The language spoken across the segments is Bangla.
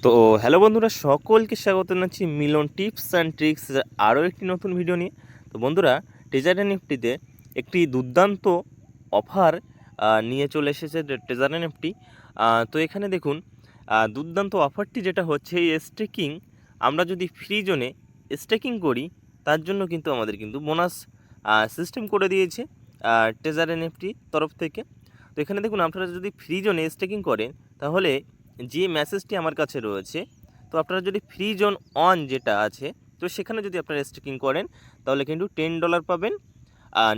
তো হ্যালো বন্ধুরা, সকলকে স্বাগত জানাচ্ছি মিলন টিপস অ্যান্ড ট্রিক্স আরও একটি নতুন ভিডিও নিয়ে। তো বন্ধুরা, ট্রেজার এনএফটিতে একটি দুর্দান্ত অফার নিয়ে চলে এসেছে ট্রেজার এনএফটি। তো এখানে দেখুন, দুর্দান্ত অফারটি যেটা হচ্ছে এই স্টেকিং, আমরা যদি ফ্রি জোনে স্টেকিং করি তার জন্য কিন্তু আমাদের কিন্তু বোনাস সিস্টেম করে দিয়েছে ট্রেজার এনএফটি তরফ থেকে। তো এখানে দেখুন, আপনারা যদি ফ্রি জোনে স্টেকিং করেন তাহলে যে মেসেজটি আমার কাছে রয়েছে, তো আপনারা যদি ফ্রি জোন অন যেটা আছে, তো সেখানে যদি আপনারা স্টেকিং করেন তাহলে কিন্তু $10 পাবেন।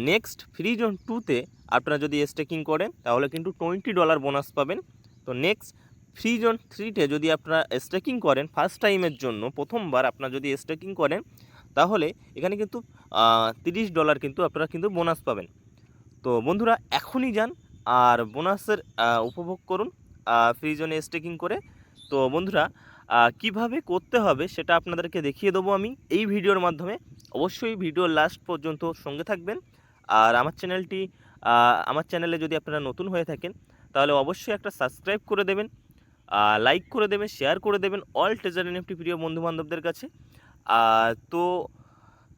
নেক্সট ফ্রি জোন 2তে আপনারা যদি স্টেকিং করেন তাহলে কিন্তু $20 বোনাস পাবেন। তো নেক্সট ফ্রি জোন 3তে যদি আপনারা স্টেকিং করেন ফার্স্ট টাইমের জন্য, প্রথমবার আপনারা যদি স্টেকিং করেন তাহলে এখানে কিন্তু $30 কিন্তু আপনারা কিন্তু বোনাস পাবেন। তো বন্ধুরা, এখনই যান আর বোনাসের উপভোগ করুন ফ্রি জোনে স্টেকিং করে। তো বন্ধুরা, কিভাবে করতে হবে সেটা আপনাদেরকে দেখিয়ে দেবো আমি এই ভিডিওর মাধ্যমে। অবশ্যই ভিডিওর লাস্ট পর্যন্ত সঙ্গে থাকবেন। আর আমার চ্যানেলে যদি আপনারা নতুন হয়ে থাকেন তাহলে অবশ্যই একটা সাবস্ক্রাইব করে দেবেন, লাইক করে দেবেন, শেয়ার করে দেবেন অল ট্রেজার এনএফটি প্রিয় বন্ধুবান্ধবদের কাছে। তো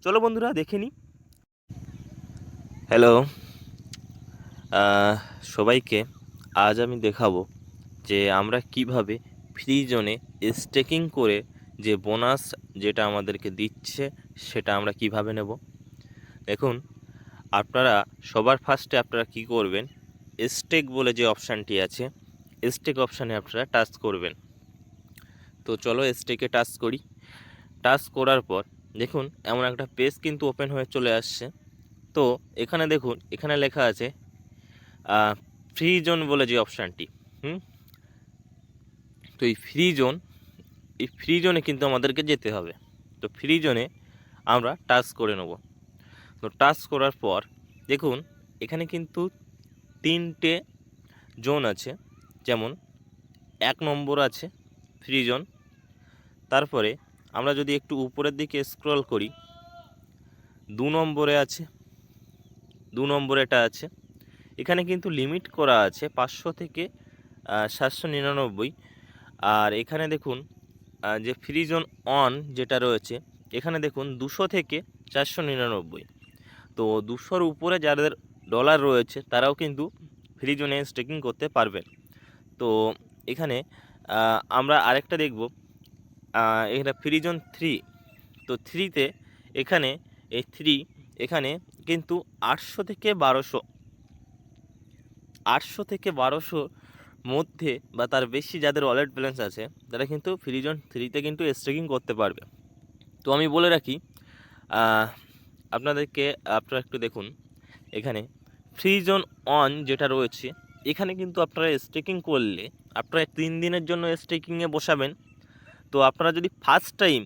চলো বন্ধুরা, দেখে নিই। হ্যালো সবাইকে, আজ আমি দেখাবো যে আমরা কিভাবে ফ্রি জোনে স্টেকিং করে যে বোনাস যেটা আমাদেরকে দিচ্ছে সেটা আমরা কিভাবে নেব। দেখুন, আপনারা সবার ফার্স্টে আপনারা কি করবেন, স্টেক বলে যে অপশানটি আছে, স্টেক অপশানে আপনারা টাচ করবেন। তো চলো স্টেকে টাচ করি। টাচ করার পর দেখুন, এমন একটা পেজ কিন্তু ওপেন হয়ে চলে আসছে। তো এখানে দেখুন, এখানে লেখা আছে ফ্রি জোন বলে যে অপশানটি। তো এই ফ্রি জোনে কিন্তু আমাদেরকে যেতে হবে। তো ফ্রি জোনে আমরা টাচ করে নেব। তো টাচ করার পর দেখুন, এখানে কিন্তু 3টে জোন আছে। যেমন 1 নম্বর আছে ফ্রি জোন, তারপরে আমরা যদি একটু উপরের দিকে স্ক্রল করি 2 নম্বরে আছে, 2 নম্বরেটা আছে। এখানে কিন্তু লিমিট করা আছে 500 থেকে 799। আর এখানে দেখুন যে ফ্রি জোন অন যেটা রয়েছে, এখানে দেখুন 200 থেকে 499। তো 200-র উপরে যাদের ডলার রয়েছে তারাও কিন্তু ফ্রি জোনে স্টেকিং করতে পারবেন। তো এখানে আমরা আরেকটা দেখব, এখানে ফ্রি জোন 3। তো 3তে এখানে এই 3 এখানে কিন্তু 800 থেকে 1200 মধ্যে বা তার বেশি যাদের ওয়ালেট ব্যালেন্স আছে তারা কিন্তু ফ্রি জোন 3তে কিন্তু স্টেকিং করতে পারবে। তো আমি বলে রাখি আপনাদেরকে, আপনারা একটু দেখুন, এখানে ফ্রি জোন অন যেটা রয়েছে এখানে কিন্তু আপনারা স্টেকিং করলে আপনারা 3 দিনের জন্য স্টেকিংয়ে বসাবেন। তো আপনারা যদি ফার্স্ট টাইম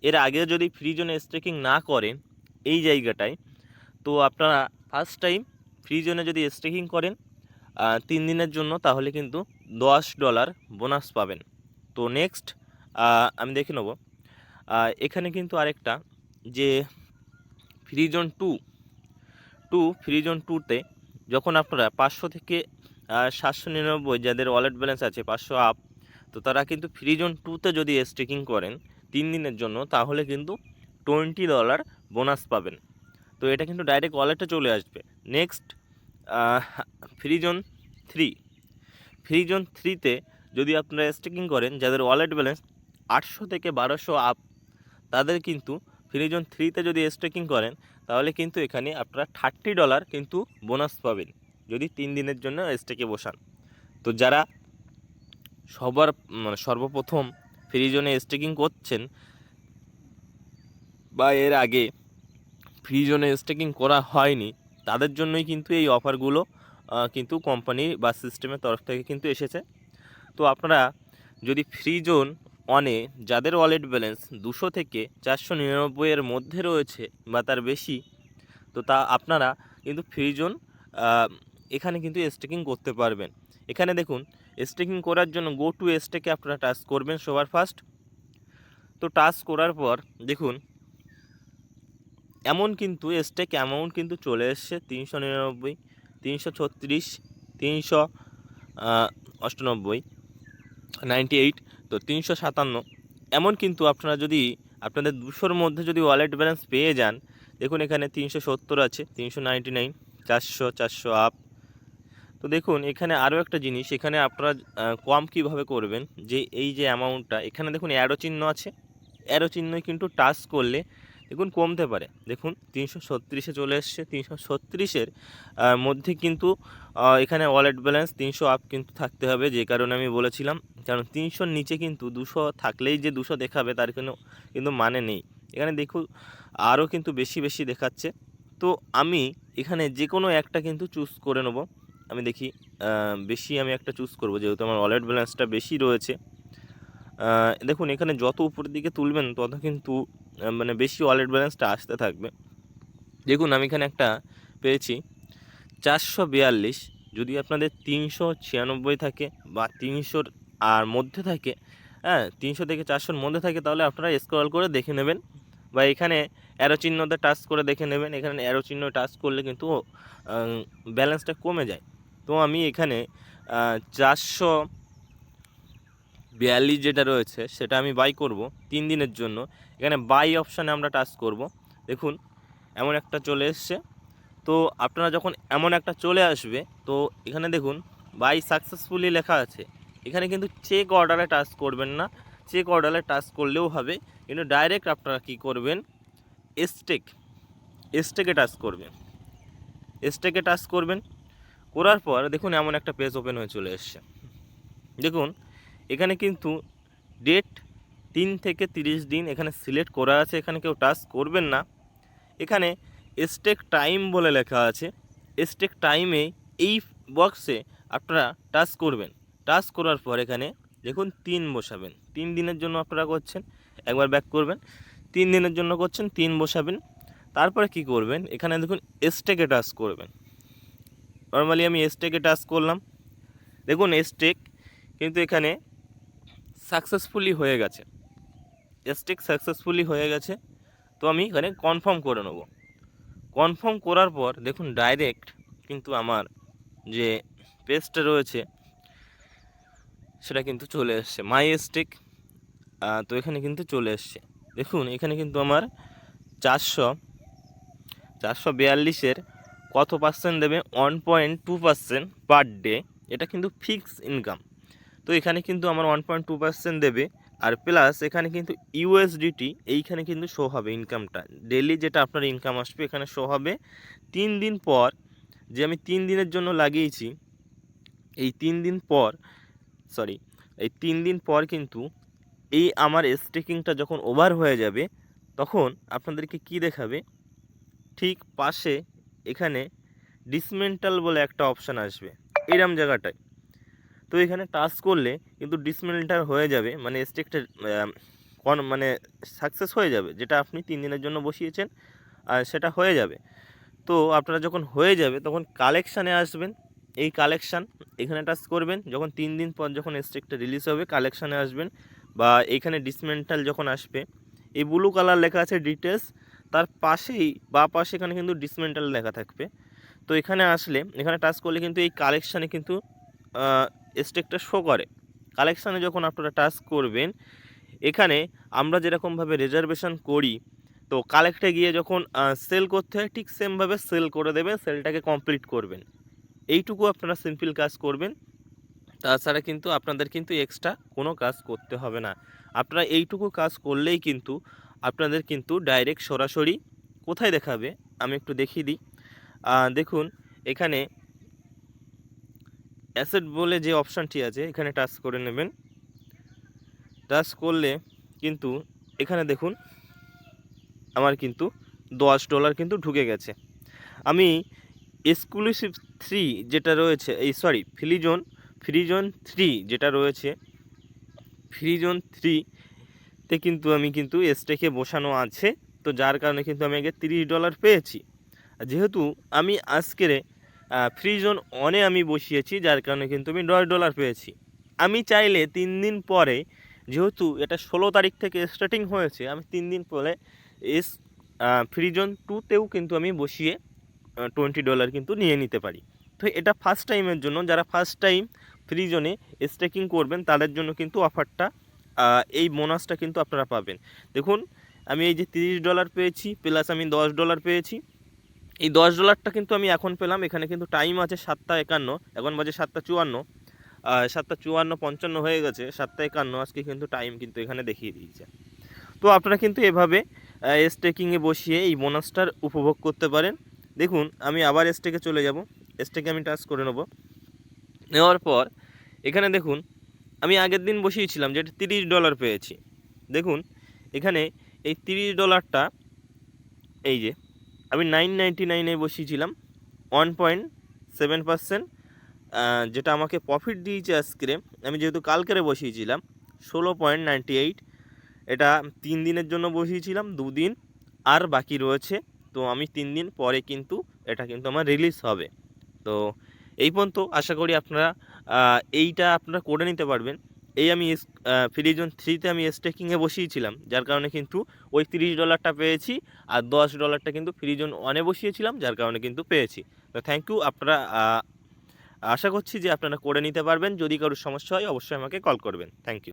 এর আগে যদি ফ্রি জোনে স্টেকিং না করেন এই জায়গাটায়, তো আপনারা ফার্স্ট টাইম ফ্রি জোনে যদি স্টেকিং করেন 3 দিনের জন্য তাহলে কিন্তু $10 বোনাস পাবেন। তো নেক্সট আমি দেখে নেব, এখানে কিন্তু আরেকটা যে ফ্রি জোন 2 ফ্রি জোন 2তে যখন আপনারা 500 থেকে 799 যাদের ওয়ালেট ব্যালেন্স আছে 500 আপ, তো তারা কিন্তু ফ্রি জোন 2তে যদি স্টেকিং করেন 3 দিনের জন্য তাহলে কিন্তু $20 বোনাস পাবেন। তো এটা কিন্তু ডাইরেক্ট ওয়ালেটে চলে আসবে। নেক্সট ফ্রি জোন 3তে যদি আপনারা স্টেকিং করেন যাদের ওয়ালেট ব্যালেন্স 800 থেকে 1200 আপ, তাদের কিন্তু ফ্রি জোন 3তে যদি স্টেকিং করেন তাহলে কিন্তু এখানে আপনারা $30 কিন্তু বোনাস পাবেন যদি 3 দিনের জন্য স্টেকে বসান। তো যারা সর্বপ্রথম ফ্রি জোনে স্টেকিং করছেন বা এর আগে ফ্রি জোনে স্টেকিং করা হয়নি, তাদের জন্যই কিন্তু এই অফারগুলো কিন্তু কোম্পানি বা সিস্টেমের তরফ থেকে কিন্তু এসেছে। তো আপনারা যদি ফ্রি জোন অনে যাদের ওয়ালেট ব্যালেন্স 200 থেকে 499 এর মধ্যে রয়েছে বা তার বেশি, তো তা আপনারা কিন্তু ফ্রি জোন এখানে কিন্তু স্টেকিং করতে পারবেন। এখানে দেখুন, স্টেকিং করার জন্য গো টু স্টেকে আপনারা টাচ করবেন সবার ফার্স্ট। তো টাচ করার পর দেখুন, এমন কিন্তু স্টেক অ্যামাউন্ট কিন্তু চলে এসছে 399, 336, 398। 98, তো 357। এমন কিন্তু আপনারা যদি আপনাদের 200-র মধ্যে যদি ওয়ালেট ব্যালেন্স পেয়ে যান, দেখুন এখানে 370 আছে, 399, 400, 400 আপ। তো দেখুন এখানে আরও একটা জিনিস, এখানে আপনারা কম কিভাবে করবেন, যে এই যে অ্যামাউন্টটা এখানে দেখুন অ্যারো চিহ্ন আছে, অ্যারো চিহ্নই কিন্তু টাচ করলে দেখুন কমতে পারে। দেখুন 336-এ চলে এসছে, 336-এর মধ্যে কিন্তু এখানে ওয়ালেট ব্যালেন্স 300 আপ কিন্তু থাকতে হবে, যে কারণে আমি বলেছিলাম, কারণ 300-র নিচে কিন্তু 200 থাকলেই যে 200 দেখাবে তার কোনো কিন্তু মানে নেই। এখানে দেখুন আরও কিন্তু বেশি বেশি দেখাচ্ছে। তো আমি এখানে যে কোনো একটা কিন্তু চুজ করে নেব। আমি দেখি বেশি আমি একটা চুজ করব, যেহেতু আমার ওয়ালেট ব্যালেন্সটা বেশি রয়েছে। দেখুন এখানে যত উপরের দিকে তুলবেন তত কিন্তু মানে বেশি ওয়ালেট ব্যালেন্সটা আসতে থাকবে। দেখুন আমি এখানে একটা পেয়েছি 442। যদি আপনাদের 396 থাকে বা 300-র আর মধ্যে থাকে, হ্যাঁ 300 থেকে 400-র মধ্যে থাকে, তাহলে আপনারা স্ক্রল করে দেখে নেবেন, বা এখানে অ্যারো চিহ্নতে টাচ করে দেখে নেবেন। এখানে অ্যারো চিহ্ন টাচ করলে কিন্তু ব্যালেন্সটা কমে যায়। তো আমি এখানে 442 যেটা রয়েছে সেটা আমি বাই করব 3 দিনের জন্য। এখানে বাই অপশানে আমরা টাচ করব। দেখুন এমন একটা চলে এসছে। তো আপনারা যখন এমন একটা চলে আসবে, তো এখানে দেখুন বাই সাকসেসফুলি লেখা আছে। এখানে কিন্তু চেক অর্ডারে টাচ করবেন না, চেক অর্ডারে টাচ করলেও হবে, কিন্তু ডাইরেক্ট আপনারা কি করবেন, স্টেকে টাচ করবেন। স্টেকে টাচ করবেন, করার পর দেখুন এমন একটা পেজ ওপেন হয়ে চলে এসছে। দেখুন এখানে কিন্তু ডেট 3 থেকে 30 দিন এখানে সিলেক্ট করা আছে, এখানে কেউ টাচ করবেন না। এখানে স্টেক টাইম বলে লেখা আছে, স্টেক টাইমে এই বক্সে আপনারা টাচ করবেন। টাচ করার পর এখানে দেখুন 3 বসাবেন, 3 দিনের জন্য আপনারা করছেন, একবার ব্যাক করবেন, 3 দিনের জন্য করছেন, 3 বসাবেন। তারপরে কি করবেন, এখানে দেখুন স্টেকে টাচ করবেন। নর্মালি আমি স্টেকে টাচ করলাম, দেখুন স্টেক কিন্তু এখানে সাকসেসফুলি হয়ে গেছে, স্টেক সাকসেসফুলি হয়ে গেছে। তো আমি এখানে কনফার্ম করে নেব। কনফার্ম করার পর দেখুন ডাইরেক্ট কিন্তু আমার যে পেজটা রয়েছে সেটা কিন্তু চলে এসছে, মাই স্টেক। তো এখানে কিন্তু চলে এসছে। দেখুন এখানে কিন্তু আমার 442-এর কত পার্সেন্ট দেবে, 1.2% পার ডে। এটা কিন্তু ফিক্স ইনকাম। তো এখানে কিন্তু আমার 1.2% দেবে, আর প্লাস এখানে কিন্তু ইউএসডিটি এইখানে কিন্তু শো হবে ইনকামটা, ডেলি যেটা আপনার ইনকাম আসবে এখানে শো হবে। 3 দিন পর, যে আমি 3 দিনের জন্য লাগিয়েছি, এই 3 দিন পর এই 3 দিন পর কিন্তু এই আমার স্টেকিংটা যখন ওভার হয়ে যাবে, তখন আপনাদেরকে কি দেখাবে, ঠিক পাশে এখানে ডিসমেন্টাল বলে একটা অপশান আসবে এইরকম জায়গাটায়। তো এখানে টাচ করলে কিন্তু ডিসমেন্টাল হয়ে যাবে, মানে স্টেকটা মানে সাকসেস হয়ে যাবে, যেটা আপনি 3 দিনের জন্য বসিয়েছেন আর সেটা হয়ে যাবে। তো আপনারা যখন হয়ে যাবে তখন কালেকশানে আসবেন, এই কালেকশান এখানে টাচ করবেন। যখন 3 দিন পর যখন স্টেকটা রিলিজ হবে কালেকশানে আসবেন, বা এইখানে ডিসমেন্টাল যখন আসবে, এই ব্লু কালার লেখা আছে ডিটেলস, তার পাশেই বা পাশে এখানে কিন্তু ডিসমেন্টাল লেখা থাকবে। তো এখানে আসলে এখানে টাচ করলে কিন্তু এই কালেকশানে কিন্তু স্টেকটা শো করে। কালেকশানে যখন আপনারা টাচ করবেন, এখানে আমরা যেরকমভাবে রিজার্ভেশন করি, তো কালেক্টে গিয়ে যখন সেল করতে হয় ঠিক সেমভাবে সেল করে দেবেন, সেলটাকে কমপ্লিট করবেন। এইটুকু আপনারা সিম্পল কাজ করবেন, তাছাড়া কিন্তু আপনাদের কিন্তু এক্সট্রা কোনো কাজ করতে হবে না। আপনারা এইটুকু কাজ করলেই কিন্তু আপনাদের কিন্তু ডাইরেক্ট সরাসরি কোথায় দেখাবে, আমি একটু দেখিয়ে দিই। দেখুন এখানে অ্যাসেট বলে যে অপশানটি আছে এখানে টাচ করে নেবেন। টাচ করলে কিন্তু এখানে দেখুন আমার কিন্তু $10 কিন্তু ঢুকে গেছে। আমি এক্সক্লুসিভ 3 যেটা রয়েছে, ফ্রি জোন 3 যেটা রয়েছে, ফ্রি জোন 3-তে কিন্তু আমি কিন্তু স্টেকে বসানো আছে, তো যার কারণে কিন্তু আমি আগে $30 পেয়েছি। যেহেতু আমি আজকের ফ্রি জোন অনে আমি বসিয়েছি, যার কারণে কিন্তু আমি $10 পেয়েছি। আমি চাইলে 3 দিন পরে, যেহেতু এটা 16 তারিখ থেকে স্টার্টিং হয়েছে, আমি 3 দিন পরে ফ্রি জোন 2-তেও কিন্তু আমি বসিয়ে $20 কিন্তু নিয়ে নিতে পারি। তো এটা ফার্স্ট টাইমের জন্য, যারা ফার্স্ট টাইম ফ্রি জোনে স্টেকিং করবেন তাদের জন্য কিন্তু অফারটা, এই বোনাসটা কিন্তু আপনারা পাবেন। দেখুন আমি এই যে $30 পেয়েছি, প্লাস আমি $10 পেয়েছি। এই $10টা কিন্তু আমি এখন পেলাম। এখানে কিন্তু টাইম আছে 7:51, এখন বাজে 7:54, 7:54, 55 হয়ে গেছে, 7:51 আজকে কিন্তু টাইম কিন্তু এখানে দেখিয়ে দিয়েছে। তো আপনারা কিন্তু এভাবে স্টেকিংয়ে বসিয়ে এই বোনাসটার উপভোগ করতে পারেন। দেখুন আমি আবার স্টেকে চলে যাব, স্টেকে আমি টাচ করে নেব। নেওয়ার পর এখানে দেখুন আমি আগের দিন বসিয়েছিলাম যেটা $30 পেয়েছি। দেখুন এখানে এই $30টা এই যে আমি 999 বসিয়েছিলাম, 1.7%, যেটা আমাকে প্রফিট দিয়েছে আজকে। আমি যেহেতু কালকেরে বসিয়েছিলাম 16.98, এটা 3 দিনের জন্য বসিয়েছিলাম, 2 দিন আর বাকি রয়েছে। তো আমি 3 দিন পরে কিন্তু এটা কিন্তু আমার রিলিজ হবে। তো এই পর্যন্ত আশা করি আপনারা এইটা আপনারা করে নিতে পারবেন। এই আমি ফ্রি জোন 3তে আমি স্টেকিংয়ে বসিয়েছিলাম, যার কারণে কিন্তু ওই $30টা পেয়েছি, আর $10টা কিন্তু ফ্রি জোন 1-এ বসিয়েছিলাম, যার কারণে কিন্তু পেয়েছি। তো থ্যাংক ইউ। আপনারা আশা করছি যে আপনারা করে নিতে পারবেন। যদি কারোর সমস্যা হয় অবশ্যই আমাকে কল করবেন। Thank you.